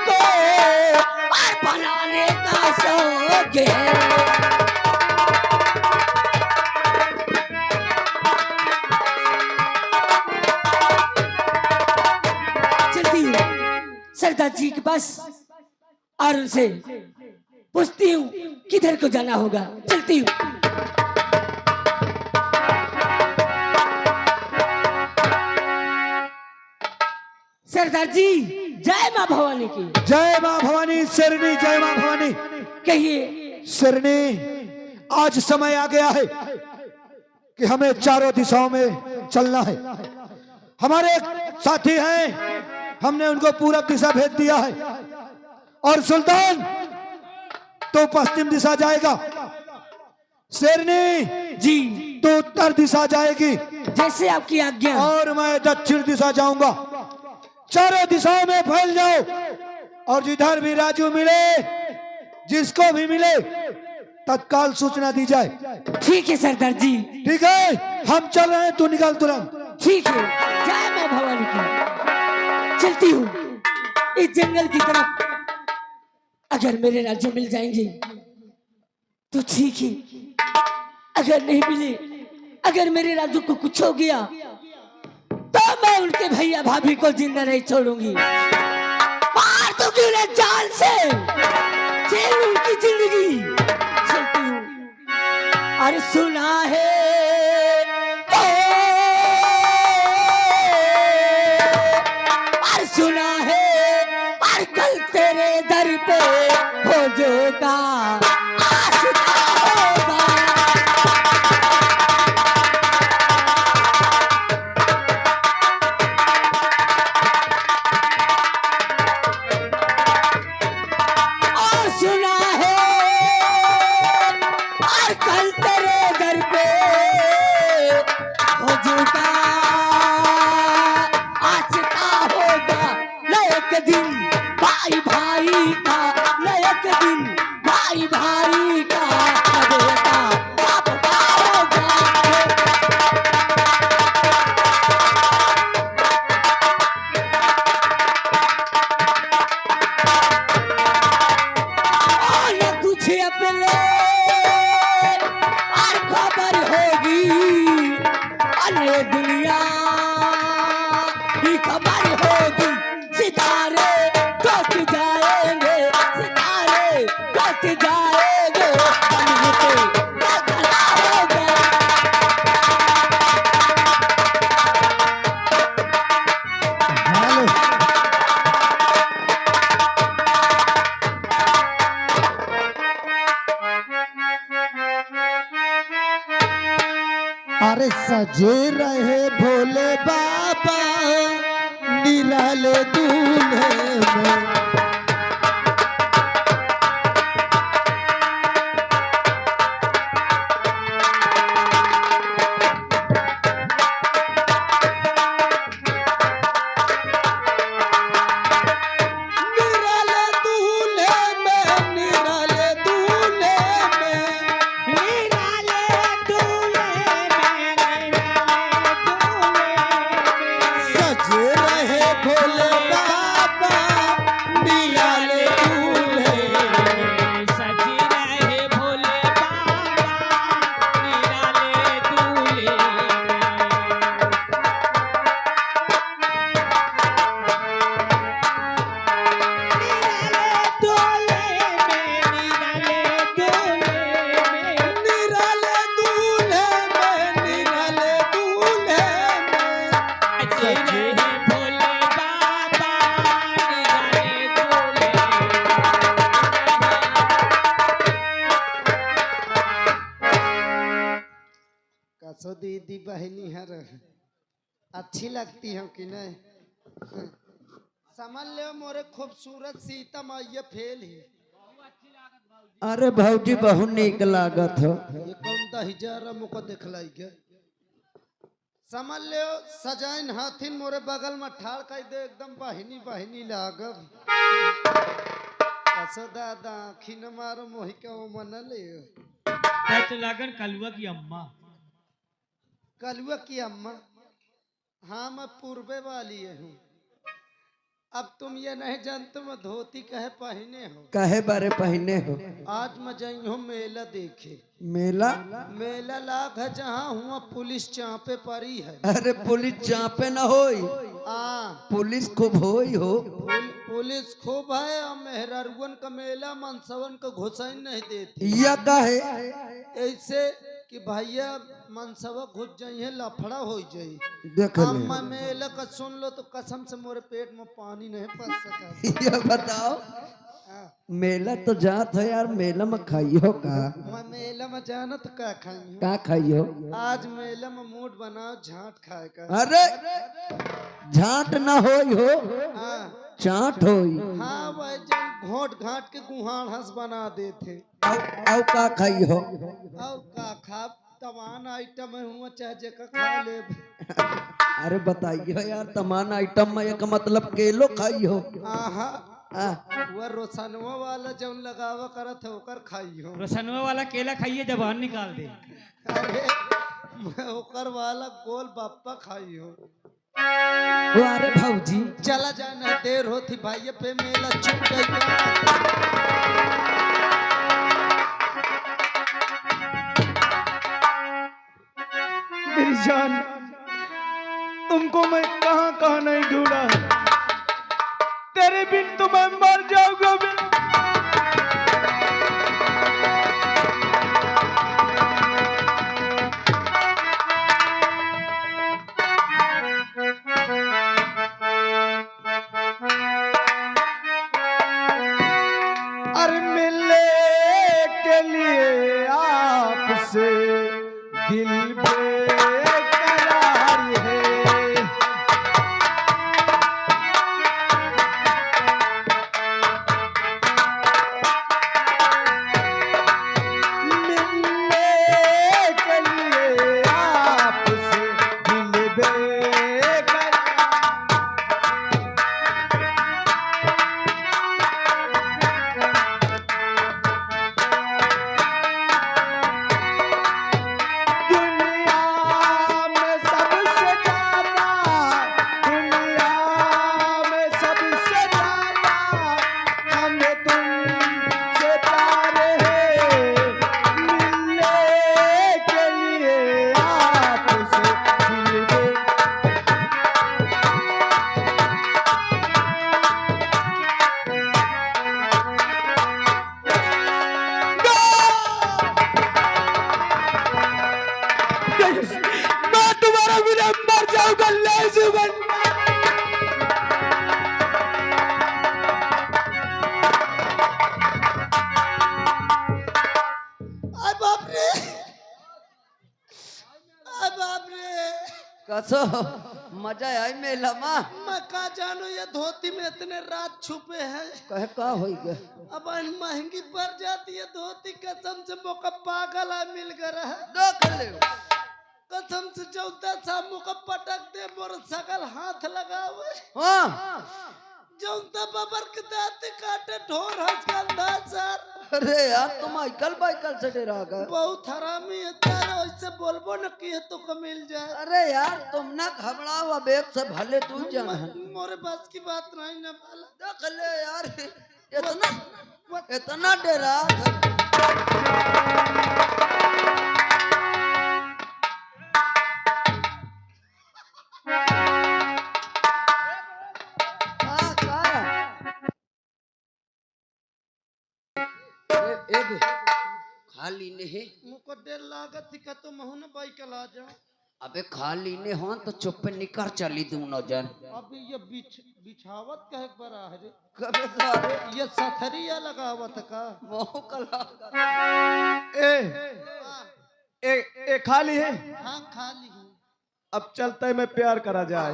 को और बनाने का शौक है। चलती हूँ सरदार जी के पास और उनसे पूछती हूँ किधर को जाना होगा। चलती हूँ। सरदार जी जय माँ भवानी की। जय माँ भवानी शेरनी, जय माँ भवानी। कहिए शेरनी, आज समय आ गया है कि हमें चारों दिशाओं में चलना है। हमारे एक साथी हैं, हमने उनको पूरब दिशा भेज दिया है और सुल्तान तो पश्चिम दिशा जाएगा। शेरनी जी तो उत्तर दिशा जाएगी जैसे आपकी आज्ञा। और मैं दक्षिण दिशा जाऊंगा। चारों दिशाओं में फैल जाओ और जिधर भी राजू मिले, जिसको भी मिले तत्काल सूचना दी जाए। ठीक है सरदार जी। ठीक है, हम चल रहे हैं, तू निकल तुरंत। ठीक है जय माँ भवानी की। चलती हूँ इस जंगल की तरफ। अगर मेरे राज्य मिल जाएंगे तो ठीक है, अगर नहीं मिले, अगर मेरे राज्य को कुछ हो गया तो मैं उनके भैया भाभी को जिंदा नहीं छोड़ूंगी। मार दूंगी उन्हें जान से, जेल उनकी जिंदगी। चलती हूँ। और सुना है और सुना है और कल तेरे दर पे हो जोगा आशिका होगा। और सुना है और कल तेरे दर पे हो जोगा आशिका होगा। एक दिन भाई भाई का, एक दिन भाई भाई का बेटा बाप का होगा। और न कुछ अपने और खबर होगी, अरे दुनिया की खबर होगी। सितारे टूट जाएंगे, सितारे टूट जाएंगे, दुनिया को बदला होगा। हेलो, अरे सजे रहे भोले बाबा निराले दूल्हे में। निराले दूल्हे में, निराले दूल्हे में, निराले दूल्हे में, निराले दूल्हे में। सजे रहे भोले बाबा निराले दूल्हे में। सज रहे भोले बाबा निराले दूल्हे निराले दूल्हे में, निराले दूल्हे में। सजे भोले बाबा निराले दूल्हे। कसो दीदी बहनी हर अच्छी लगती हो कि नहीं? समझ ले मोरे खूबसूरत सीता मैया फेल ही। अरे भौजी बहुत नीक लागत हो। ये कौन दहिजर मुको दिखलाई के? समझ ले सजाइन हाथिन मोरे बगल में ठाड़ कर दे, एकदम बहनी बहनी लागब। कसो दादा खिन मारो मोहि के ओ मन ले। तो लागन कलुआ की अम्मा। कलुआ की अम्मा? हाँ मैं पूर्वे वाली हूँ। अब तुम ये नहीं जानते मैं धोती कहे पहने हो। कहे बारे पहने हो? आज मैं जाई हूँ मेला देखे। मेला? मेला लाग है जहाँ हुआ पुलिस चापे पड़ी है। अरे पुलिस चापे न होई, पुलिस खूब होई हो। पुलिस खूब है और मेहरारुअन का मेला मनसवन को घुसाई नहीं देती। या काहे? ऐसे कि भैया मनसवा घुस जाइए लफड़ा हो जाये। देख ले। अम्मा मेला का सुन लो तो कसम से मोरे पेट में पानी नहीं पस सका। ये बताओ, मेला तो जात है यार, मेला में खाइयो का? मैं मेला में जाना तो का खाई का खाइयो? आज मेला में मूड बनाओ झाट खाए का। अरे झाट ना होई हो, हाँ चाट होई। हाँ भाई जब घोट घाट के गुहाड़ हंस बना देते। औ का खाई हो? और का खा तमाम आइटम हुआ चाहे जेका खा ले। अरे बताइए यार, तमाम आइटम में एक मतलब केलो खाई हो? आहा वह रोशनवा वाला जौन लगावा करत है ओकर खाई हो। रोशनवा वाला केला खाइए जबान निकाल दे। अरे ओकर वाला गोल बाप्पा खाई हो। अरे भाऊजी चला जाना देर होती भाई पे मेला छूट गई। मेरी जान, तुमको मैं कहां कहां नहीं ढूंढा, तेरे बिन तो मैं मर जाऊंगा। अरे मिलने के लिए आपसे दिल बेकरार है। कसो मजा आई मेला में? मैं का जानो ये धोती में इतने रात छुपे हैं। कहे का होई गए? अब महंगी पड़ जाती है धोती। कसम से मौका पागल आ मिल गया है। देख ले। कसम से चौथा शाम मौका पटक दे मोर सकल हाथ लगावे। हाँ जौता बबर के दांत काटे ढोर हंस गंधा सर। अरे यार तुम आइकल बाइकल से डरा गए। बहुत हरामी है तारा, ऐसे बोलबो न कि तो को मिल जाए। अरे यार तुम ना घबराओ, अब एक से भले तू जान। मोरे पास की बात नहीं न भला। देख ले यार, इतना डरा। खाली नहीं मुको देर लागत थी का तो महू न बाइक ला जा। अबे खाली नहीं हो तो चुप पे निकर चली तू नजर। अभी ये बिछावत कहे बरा है रे। कबे सारे ये सथरिया लगावत का मोह कला। ए खाली है? हाँ खाली हूँ। अब चलते हैं, मैं प्यार करा जाए।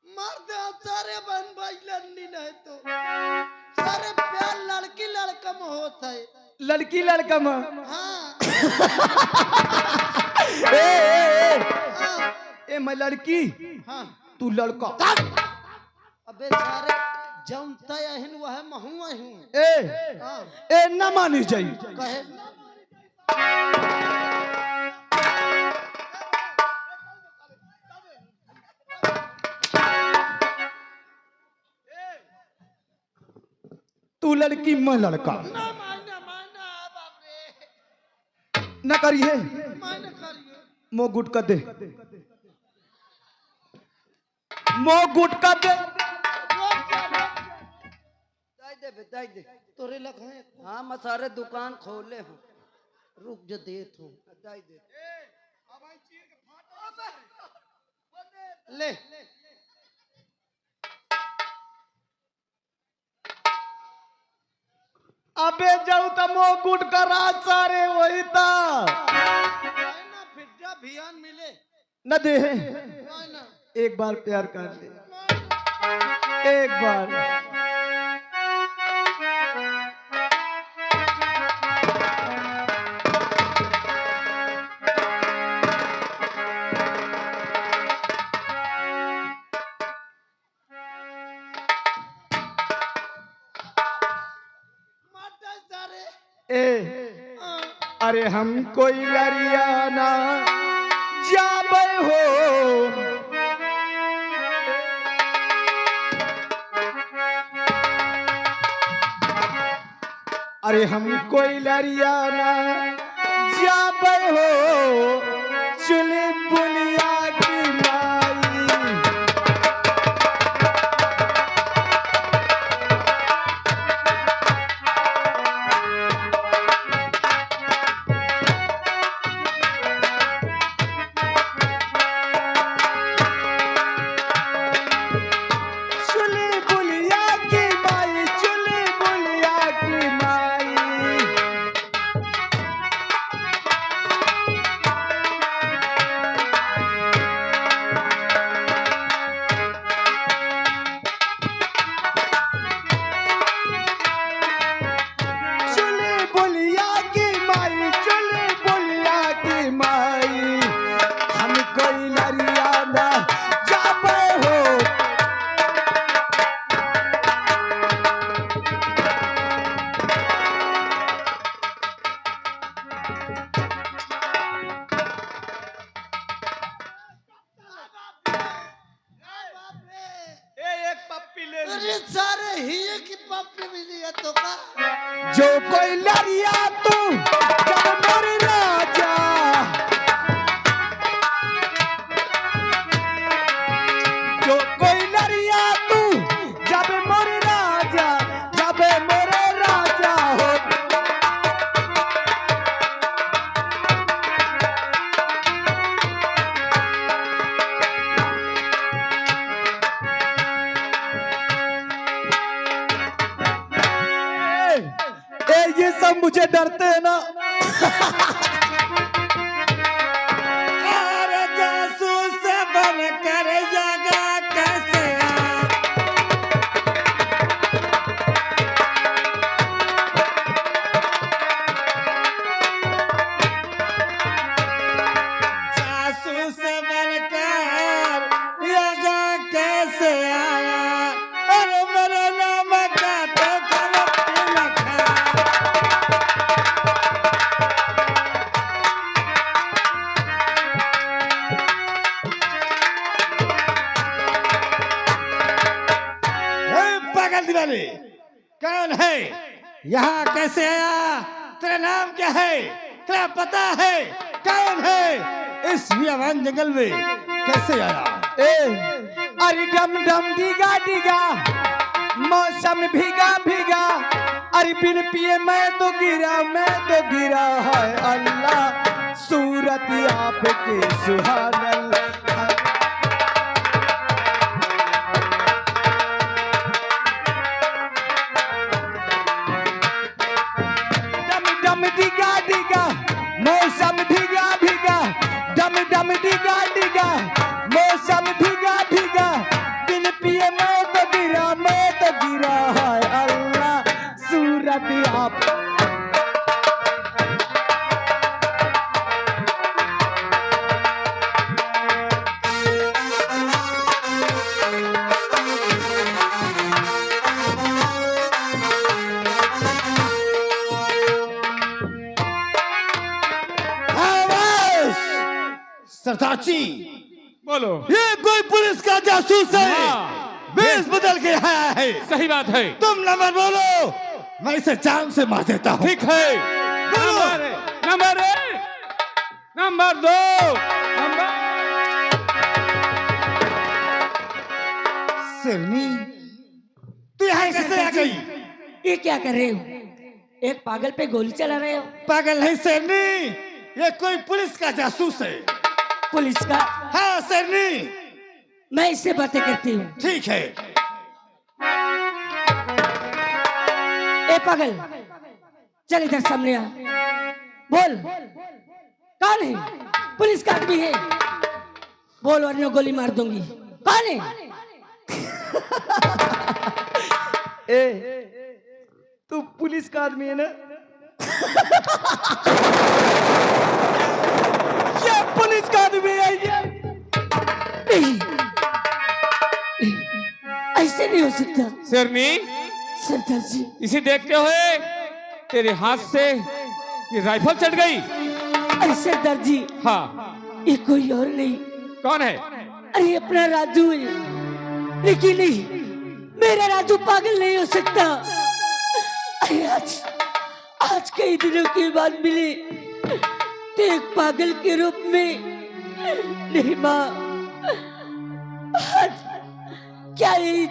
मार दे सारे बहन भाई लड़नी नहीं तो सारे प्यार लड़की लड़का में होता है। लड़की लड़का में? हाँ ए मैं लड़की, हाँ तू लड़का। अबे सारे जमता यहिन वह महू हूँ। ए ना मानी जाई कहे तू लड़की मैं लड़का ना मायना मायना बाप रे न करिए मायना करिए मो गुटका दे मो गुटका दे दाई दे तोरे लग है हाँ मैं सारे दुकान खोले हूँ रुक जो देत हूँ दाई दे ले अबे जाऊ त मो गुटका रात सारे वही ता मायना फिर भियान मिले न दे मायना एक बार प्यार कर ले मायना एक बार माता सारे ए हाँ। अरे हम कोई लरियाना जाबे हो अरे हम कोई लरियाना जाबे हो चुली बुनिया की माई चुली बुनिया की माई चुली बुनिया की माई चुली बुनिया की माई चुली बुनिया की माई हम कोई लरियाना जाबे हो एक पप्पी ले अरे सारे ही की पप्पी मिली है तो का जो कोई लड़िया तू जब मर राजा जो कोई लड़िया तू जब मर राजा जब मोरे राजा हो ये सब मुझे डरते हैं ना अरे जासूस बनकर जगा कैसे जासूस बनकर जगा कैसे आया अरे मेरे नाम का तो गलत लिखा पागल दीवाने कौन है यहाँ कैसे आया तेरा नाम क्या है तेरा पता है कौन है इस बियाबान जंगल में कैसे आया अरे डम डम डिगा डिगा मौसम भीगा भीगा अरे बिन पिए मैं तो गिरा है अल्लाह सूरत आपके सुहान डम डम डिगा डिगा मौसम भीगा भीगा डम डम डिगा डिगा मौसम भीगा भीगा बिन पिए मैं तो गिरा है अल्लाह सूरत आप सरदारजी बोलो। ये कोई पुलिस का जासूस है हाँ। वेश बदल के आया है सही बात है। तुम नंबर बोलो मैं इसे जान से मार देता हूँ। ठीक है। नंबर नंबर एक, नंबर दो, नंबर शेरनी, तू यहाँ कैसे आ गई? ये क्या कर रहे हो? एक पागल पे गोली चला रहे हो? पागल नहीं शेरनी, ये कोई पुलिस का जासूस है। पुलिस का? हाँ शेरनी। मैं इससे बातें करती हूँ। ठीक है। ए पागल, चल इधर सामने आ। बोल, कौन है? पुलिस का आदमी है? बोल वरना गोली मार दूंगी। कौन है? तू पुलिस का आदमी है ना? ये पुलिस का आदमी है ये? नहीं, ऐसे नहीं हो सकता शेरनी, सरदार जी। इसे देखते हुए तेरे हाथ से ये राइफल चढ़ गई। अरे सरदार जी, हाँ, ये कोई और नहीं, कौन है? अरे अपना राजू है। लेकिन नहीं, मेरा राजू पागल नहीं हो सकता। अरे आज कई दिनों के बाद मिले तो एक पागल के रूप में। नहीं माँ, आज क्या यही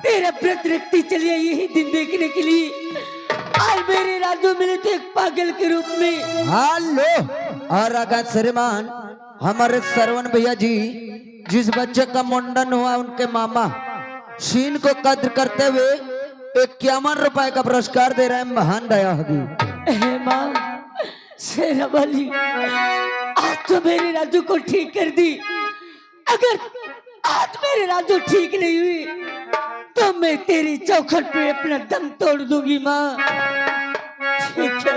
तेरा व्रत रखती चली आई यही दिन देखने के लिए? आज मेरे राजू मिले तो एक पागल के रूप में। हेलो, और अगर श्रीमान हमारे सरवण भैया जी जिस बच्चे का मुंडन हुआ उनके मामा शीन को कद्र करते हुए 51 रुपए का पुरस्कार दे रहे हैं महान दया होगी। माँ शेरा वाली, आज तो मेरे राजू को ठीक कर दी। अगर आज मेरे राजू ठीक नहीं हुई तो मैं तेरी चौखट पे अपना दम तोड़ दूंगी माँ। ठीक है?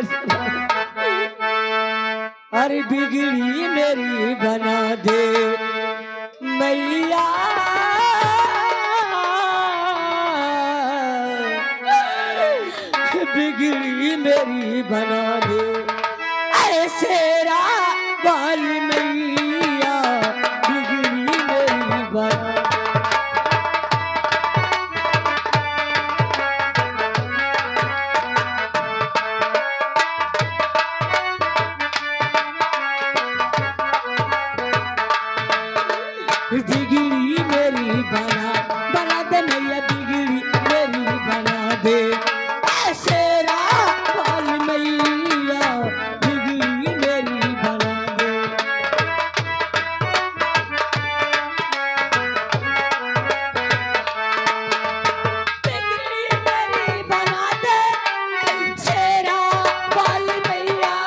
अरे बिगड़ी मेरी बना दे मैया, बिगड़ी मेरी बना दे ऐसे वाली मैया, बिगड़ी मेरी बना। बिगड़ी मेरी बना दे मैया, बिगड़ी मेरी बना दे ऐसे वाली मैया, बिगड़ी मेरी बना दे। बिगड़ी मेरी बना दे शेरा वाली मैया।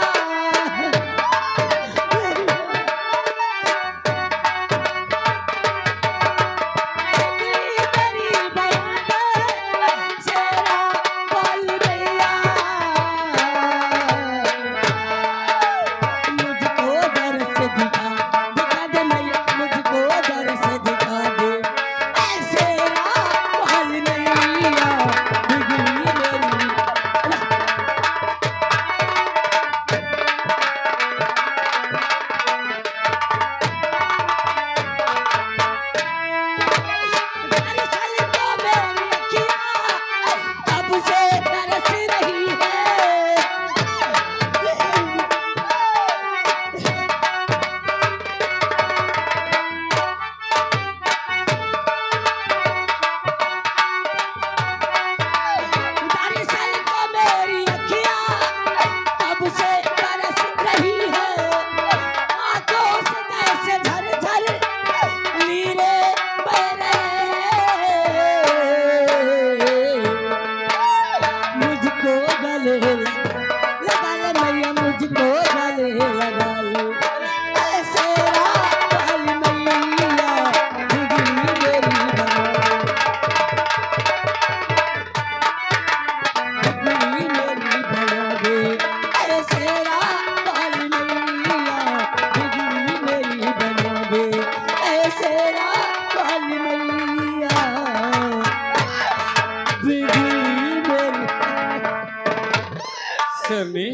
शेरनी,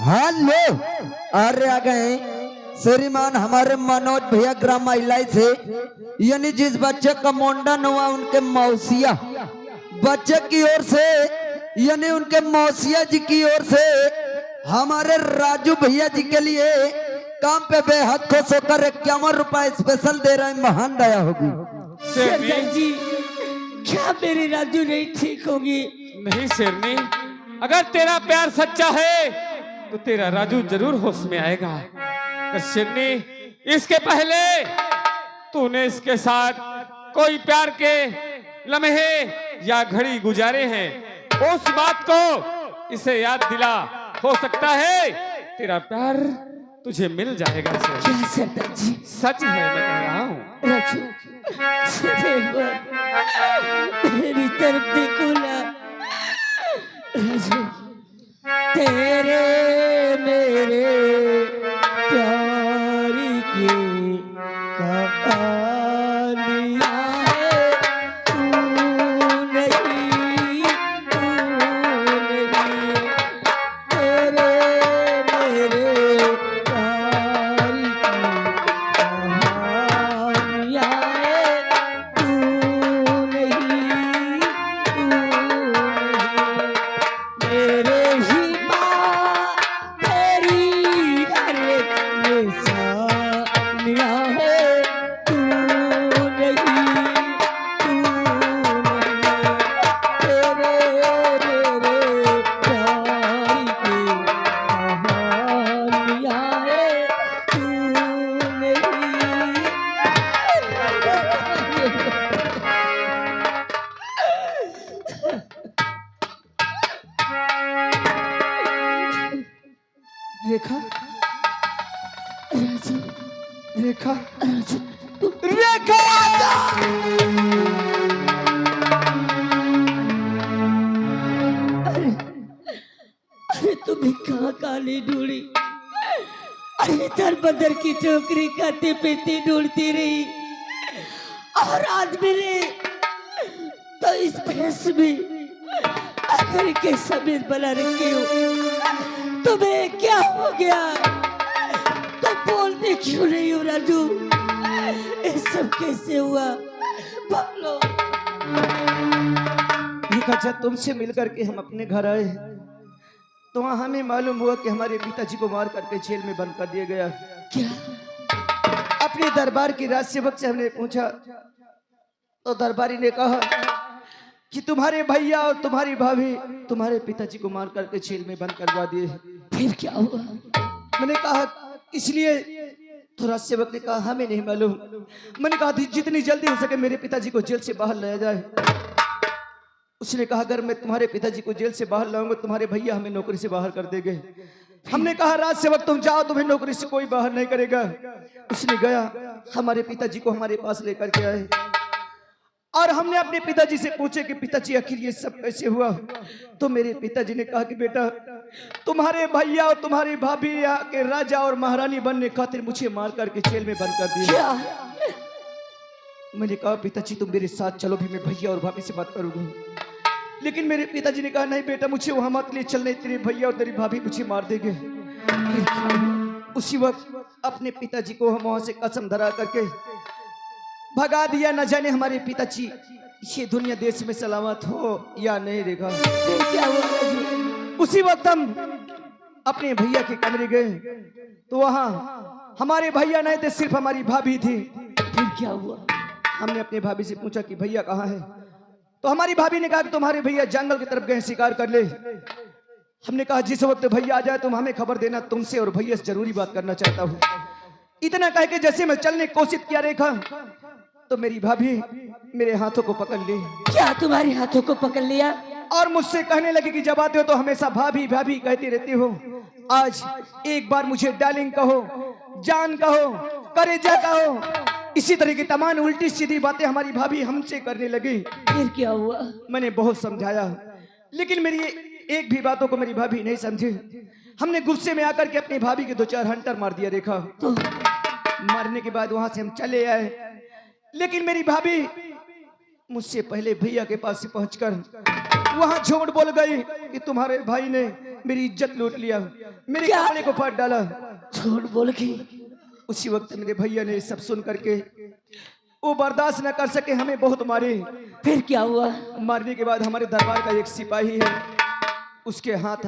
हेलो, अरे आ गए श्रीमान हमारे मनोज भैया ग्राम महिलाई से, यानी जिस बच्चे का मुंडन हुआ उनके मौसिया बच्चे की ओर से यानी उनके मौसिया जी की ओर से हमारे राजू भैया जी के लिए काम पे बेहद खुश होकर 51 रुपए स्पेशल दे रहे हैं। महान दया होगी। शेरनी, सरदार जी, क्या मेरी राजू नहीं ठीक होगी? नहीं शेरनी, अगर तेरा प्यार सच्चा है तो तेरा राजू जरूर होश में आएगा। पर शेरनी, इसके पहले तूने इसके साथ कोई प्यार के लम्हे या घड़ी गुजारे हैं, उस बात को इसे याद दिला। हो सकता है तेरा प्यार तुझे मिल जाएगा। शेरनी, क्या सरदार जी? सच है, मैं कह रहा हूँ। राजू, सिर्फ एक बार मेरी तरफ देखो ना। राजू, तेरे मेरे प्यार की कहानियाँ हैं, तू नहीं, तेरे मेरे प्यार की कहानियाँ हैं, तू नहीं, मेरे ही माँ तेरी हर एक निशानियाँ हैं, तू नहीं, तेरे मेरे प्यार की कहानियाँ हैं, तू नहीं। रेखा, राजू, रेखा, राजू, रेखा! अरे अरे तुम्हें कहाँ काली ढूंढी? अरे दर बदर की टोकरी खाते पीते ढूंढती रही, और आज मिले तो इस भैंस में अगर के समेत बना रखी हो। तुम्हें क्या हो गया? तुम बोलते क्यों नहीं हो राजू? ये सब कैसे हुआ? बोलो। रेखा, जब तुमसे मिलकर के हम अपने घर आए तो वहाँ हमें मालूम हुआ कि हमारे पिताजी को मार करके जेल में बंद कर दिया गया। क्या? अपने दरबार की राज सेवक से हमने पूछा तो दरबारी ने कहा कि तुम्हारे भैया और तुम्हारी भाभी तुम्हारे पिताजी को मार करके जेल में बंद करवा दिए। फिर क्या हुआ? मैंने कहा इसलिए तो राज सेवक ने कहा हमें नहीं मालूम। मैंने कहा जितनी जल्दी हो सके मेरे पिताजी को जेल से बाहर लाया जाए। उसने कहा अगर मैं तुम्हारे पिताजी को जेल से बाहर लाऊंगा तुम्हारे भैया हमें नौकरी से बाहर कर देंगे। हमने कहा राज सेवक तुम जाओ, तुम्हें नौकरी से कोई बाहर नहीं करेगा। उसने गया, हमारे पिताजी को हमारे पास लेकर के आए और हमने अपने पिताजी से पूछे कि पिताजी आखिर ये सब कैसे हुआ? तो मेरे पिताजी ने कहा कि बेटा तुम्हारे भैया और तुम्हारी भाभी यहाँ के राजा और महारानी बनने खातिर मुझे मार करके जेल में बंद कर दिया। क्या? मैंने कहा पिताजी तुम मेरे साथ चलो, भी मैं भैया और भाभी से बात करूंगा। लेकिन मेरे पिताजी ने कहा नहीं बेटा मुझे वहां मत ले चलने, तेरे भैया और तेरी भाभी मुझे मार देंगे। उसी वक्त अपने पिताजी को हम वहां से कसम धरा करके भगा दिया। न जाने हमारे पिताजी ये दुनिया देश में सलामत हो या नहीं। रेखा, फिर क्या हुआ राजू? उसी वक्त हम अपने भैया के कमरे गए तो वहां हमारे भैया नहीं थे, सिर्फ हमारी भाभी थी। फिर क्या हुआ? हमने अपने भाभी से पूछा कि भैया कहाँ है? तो हमारी भाभी ने कहा कि तुम्हारे भैया जंगल की तरफ गए शिकार कर ले। हमने कहा जिस वक्त भैया आ जाए तुम हमें खबर देना, तुमसे और भैया से जरूरी बात करना चाहता हूँ। इतना कह के जैसे मैं चलने की कोशिश किया रेखा तो मेरी भाभी मेरे हाथों को पकड़ ली क्या तुम्हारे हाथों को पकड़ लिया? और मुझसे कहने लगी कि जब आते हो तो हमेशा भाभी भाभी कहती रहती हो, आज एक बार मुझे डार्लिंग कहो, जान कहो, करेजा कहो। इसी तरह की तमाम उल्टी सीधी बातें हमारी भाभी हमसे करने लगी। फिर क्या हुआ? मैंने बहुत समझाया लेकिन मेरी एक भी बातों को मेरी भाभी नहीं समझी। हमने गुस्से में आकर के अपनी भाभी के 2-4 हंटर मार दिया रेखा। तो मारने के बाद वहां से हम चले आए, लेकिन मेरी भाभी मुझसे पहले भैया के पास से पहुंचकर वहां झूठ बोल गई कि तुम्हारे भाई ने मेरी इज्जत लूट लिया, मेरे क्या? कपड़े को फाड़ डाला। झूठ बोल गई? उसी वक्त मेरे भैया ने सब सुन करके वो बर्दाश्त न कर सके, हमें बहुत मारे। फिर क्या हुआ? मारने के बाद हमारे दरबार का एक सिपाही है उसके हाथ